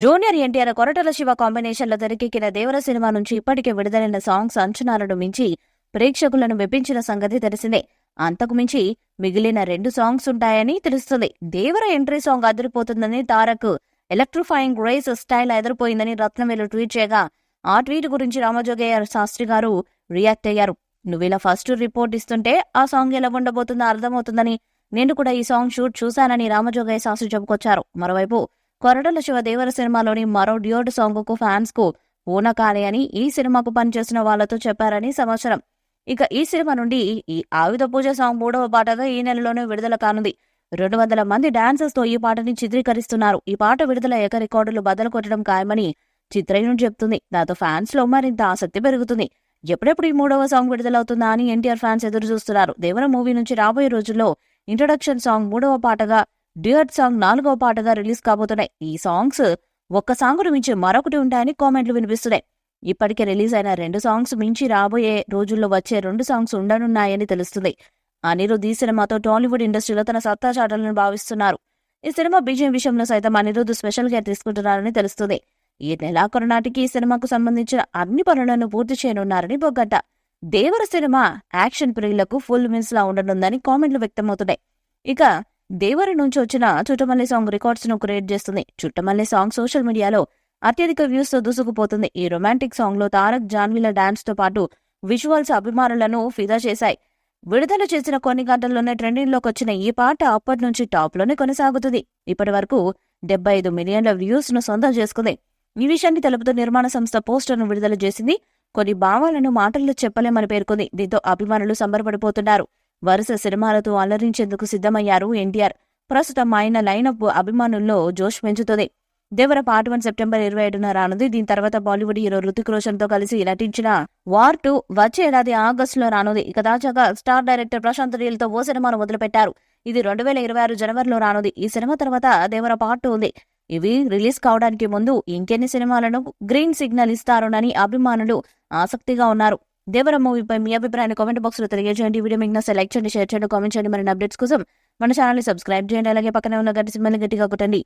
Junior NTR Koratala Shiva కాంబినేషన్లో తెరకెక్కిన దేవర cinema నుంచి ఇప్పటికే విడుదలైన సాంగ్స్ అంచనాలను మించి ప్రేక్షకులను మెప్పించిన సంగతి తెలిసిందే. అంతకు మించి మిగిలిన 2 సాంగ్స్ ఉంటాయని తెలుస్తుంది. దేవర ఎంట్రీ సాంగ్ అదిరిపోతుందని తారక్ ఎలక్ట్రిఫైయింగ్ రేస్ స్టైల్ ఎదిరిపోయిందని రత్నవేలు ట్వీట్ చేయగా, ఆ ట్వీట్ గురించి రామజోగయ్య శాస్త్రి గారు రియాక్ట్ అయ్యారు. నువ్విలా ఫస్ట్ రిపోర్ట్ ఇస్తుంటే ఆ సాంగ్ ఎలా ఉండబోతుందో అర్థమవుతుందని, నేను కూడా ఈ సాంగ్ షూట్ చూశానని రామజోగయ్య శాస్త్రి చెప్పుకొచ్చారు. మరోవైపు కొరటాల శివ దేవర సినిమాలోని మరో డ్యూట్ సాంగ్ కు ఫ్యాన్స్ కు పూనకాలే అని ఈ సినిమాకు పనిచేసిన వాళ్లతో చెప్పారని సమాచారం. ఇక ఈ సినిమా నుండి ఈ ఆయుధ పూజ సాంగ్ 3వ పాటగా ఈ నెలలోనే విడుదల కానుంది. 200 మంది డాన్సర్స్ తో ఈ పాటని చిత్రీకరిస్తున్నారు. ఈ పాట విడుదల రికార్డులు బద్దలు కొట్టడం ఖాయమని చిత్ర యూనిట్ చెప్తుంది. దాంతో ఫ్యాన్స్ లో మరింత ఆసక్తి పెరుగుతుంది. ఎప్పుడెప్పుడు ఈ 3వ సాంగ్ విడుదలవుతుందా అని ఎన్టీఆర్ ఫ్యాన్స్ ఎదురు చూస్తున్నారు. దేవర మూవీ నుంచి రాబోయే రోజుల్లో ఇంట్రొడక్షన్ సాంగ్ 3వ పాటగా, డ్యూయట్ సాంగ్ 4వ పాటగా రిలీజ్ కాబోతున్నాయి. ఈ సాంగ్స్ ఒక్క సాంగ్ను మించి మరొకటి ఉంటాయని కామెంట్లు వినిపిస్తున్నాయి. ఇప్పటికే రిలీజ్ అయిన 2 సాంగ్స్ మించి రాబోయే రోజుల్లో వచ్చే 2 సాంగ్స్ ఉండనున్నాయని తెలుస్తుంది. అనిరుద్ ఈ సినిమాతో టాలీవుడ్ ఇండస్ట్రీలో తన సత్తా చాటాలని భావిస్తున్నారు. ఈ సినిమా బీజం విషయంలో సైతం అనిరుద్ స్పెషల్ కేర్ తీసుకుంటున్నారని తెలుస్తుంది. ఈ నెలాఖరు నాటికి ఈ సినిమాకు సంబంధించిన అన్ని పనులను పూర్తి చేయనున్నారని బొగ్గట్ట. దేవర సినిమా యాక్షన్ ప్రియులకు ఫుల్ మిన్స్ లా ఉండనుందని కామెంట్లు వ్యక్తమవుతున్నాయి. ఇక దేవర నుంచి వచ్చిన చుట్టమల్లి సాంగ్ రికార్డ్స్ ను క్రియేట్ చేస్తుంది. చుట్టమల్లి సాంగ్ సోషల్ మీడియాలో అత్యధిక వ్యూస్ తో దూసుకుపోతుంది. ఈ రొమాంటిక్ సాంగ్ లో తారక్ జాన్వీల డాన్స్ తో పాటు విజువల్స్ అభిమానులను ఫిదా చేశాయి. విడుదల చేసిన కొన్ని గంటల్లోనే ట్రెండింగ్ లోకి వచ్చిన ఈ పాట అప్పటి నుంచి టాప్ లోనే కొనసాగుతుంది. ఇప్పటి వరకు 75 మిలియన్ల వ్యూస్ ను సొంతం చేసుకుంది. ఈ విషయాన్ని తెలుపుతూ నిర్మాణ సంస్థ పోస్టర్ ను విడుదల చేసింది. కొన్ని భావాలను మాటల్లో చెప్పలేమని పేర్కొంది. దీంతో అభిమానులు సంబరపడిపోతున్నారు. వరుస సినిమాలతో అలరించేందుకు సిద్ధమయ్యారు ఎన్టీఆర్. ప్రస్తుతం ఆయన లైనప్ అభిమానుల్లో జోష్ పెంచుతుంది. దేవర పార్ట్ 1 సెప్టెంబర్ 27న రానుంది. దీని తర్వాత బాలీవుడ్ హీరో రుతిక్ రోషన్ తో కలిసి నటించిన వార్ 2 వచ్చే ఏడాది ఆగస్టులో రానుంది. ఇక తాజాగా స్టార్ డైరెక్టర్ ప్రశాంత్ నీల్ తో ఓ సినిమాను మొదలుపెట్టారు. ఇది 2026 జనవరిలో రానుంది. ఈ సినిమా తర్వాత దేవర పార్ట్ 2 ఉంది. ఇవి రిలీజ్ కావడానికి ముందు ఇంకెన్ని సినిమాలను గ్రీన్ సిగ్నల్ ఇస్తారోనని అభిమానులు ఆసక్తిగా ఉన్నారు. దేవర మూవీపై మీ అభిప్రాయాన్ని కామెంట్ బాక్స్ లో తెలియజేయండి. వీడియో మీకు నచ్చితే లైక్ చేయండి, షేర్ చేయండి, కామెంట్ చేయండి. మరిన్ని అప్డేట్స్ కోసం మన ఛానల్ ని సబ్స్క్రైబ్ చేయండి. అలాగే పక్కనే ఉన్న గంట సింబల్ని గట్టిగా కొట్టండి.